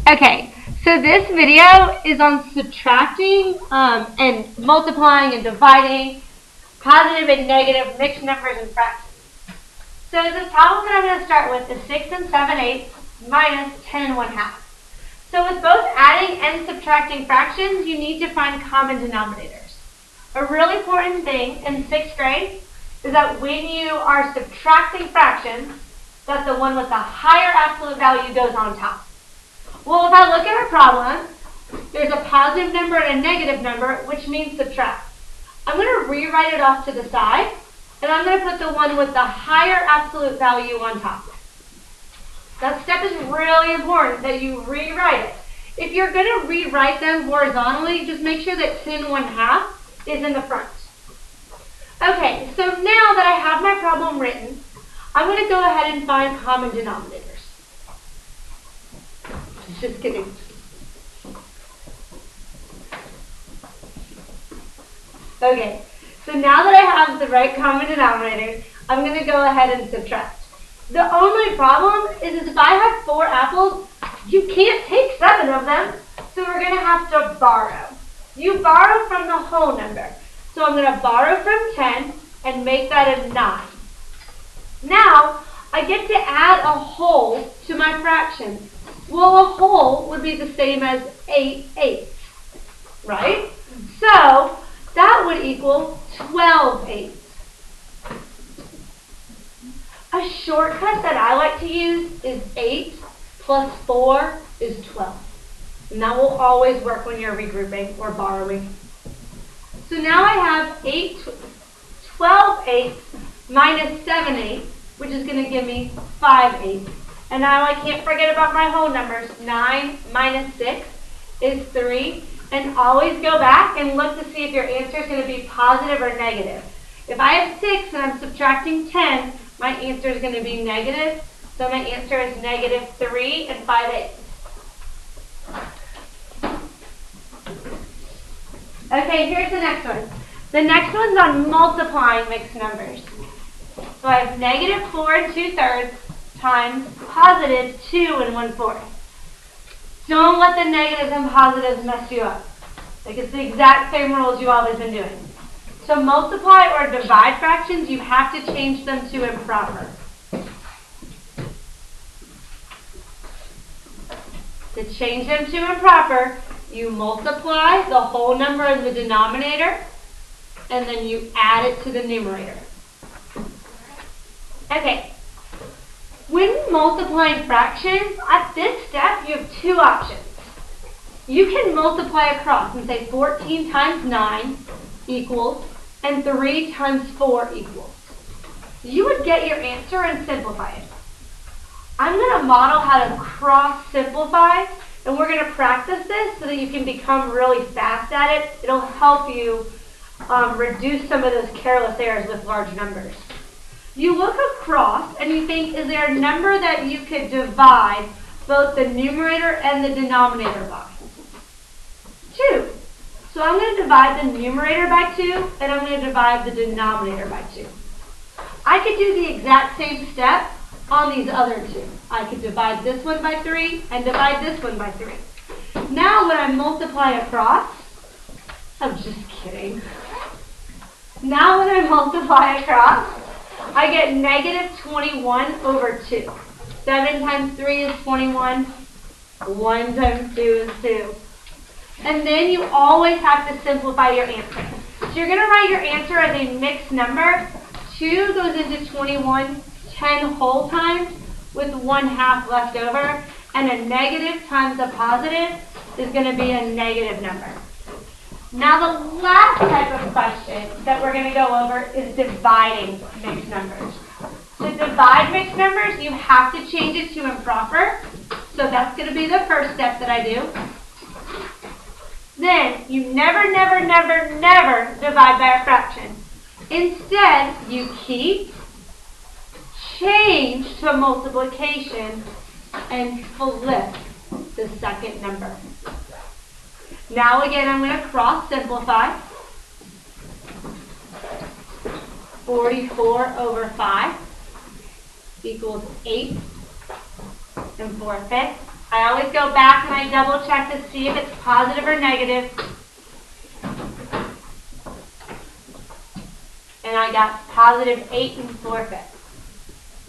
Okay, so this video is on subtracting and multiplying and dividing positive and negative mixed numbers and fractions. So the problem that I'm going to start with is 6 7/8 minus 10 1/2. So with both adding and subtracting fractions, you need to find common denominators. A really important thing in 6th grade is that when you are subtracting fractions, that the one with the higher absolute value goes on top. Well, if I look at our problem, there's a positive number and a negative number, which means subtract. I'm going to rewrite it off to the side, and I'm going to put the one with the higher absolute value on top. That step is really important that you rewrite it. If you're going to rewrite them horizontally, just make sure that 10 1/2 is in the front. Okay, so now that I have my problem written, I'm going to go ahead and find common denominators. Just kidding. Okay, so now that I have the right common denominator, I'm going to go ahead and subtract. The only problem is if I have 4 apples, you can't take 7 of them, so we're going to have to borrow. You borrow from the whole number. So I'm going to borrow from 10 and make that a 9. Now, I get to add a whole to my fractions. Well, a whole would be the same as 8/8, right? So that would equal 12/8. A shortcut that I like to use is 8 plus 4 is 12. And that will always work when you're regrouping or borrowing. So now I have 12/8 minus 7/8, which is going to give me 5/8. And now I can't forget about my whole numbers. 9 minus 6 is 3. And always go back and look to see if your answer is going to be positive or negative. If I have 6 and I'm subtracting 10, my answer is going to be negative. So my answer is negative 3 and 5/8. Okay, here's the next one. The next one's on multiplying mixed numbers. So I have negative 4 2/3 times positive 2 1/4. Don't let the negatives and positives mess you up. Like, it's the exact same rules you've always been doing. To multiply or divide fractions, you have to change them to improper. To change them to improper, you multiply the whole number in the denominator, and then you add it to the numerator. Okay. When multiplying fractions, at this step, you have 2 options. You can multiply across and say 14 times 9 equals, and 3 times 4 equals. You would get your answer and simplify it. I'm going to model how to cross-simplify, and we're going to practice this so that you can become really fast at it. It'll help you reduce some of those careless errors with large numbers. You look across and you think, is there a number that you could divide both the numerator and the denominator by? 2. So I'm going to divide the numerator by 2, and I'm going to divide the denominator by 2. I could do the exact same step on these other 2. I could divide this one by 3 and divide this one by 3. Now when I multiply across, I'm just kidding. Now when I multiply across, I get negative 21 over 2. 7 times 3 is 21. 1 times 2 is 2. And then you always have to simplify your answer. So you're going to write your answer as a mixed number. 2 goes into 21 10 whole times with 1/2 left over. And a negative times a positive is going to be a negative number. Now the last type of question that we're going to go over is dividing mixed numbers. To divide mixed numbers, you have to change it to improper. So that's going to be the first step that I do. Then you never divide by a fraction. Instead, you keep, change to multiplication, and flip the second number. Now again, I'm going to cross simplify. 44 over 5 equals 8 and 4/5. I always go back and I double check to see if it's positive or negative. And I got positive 8 4/5.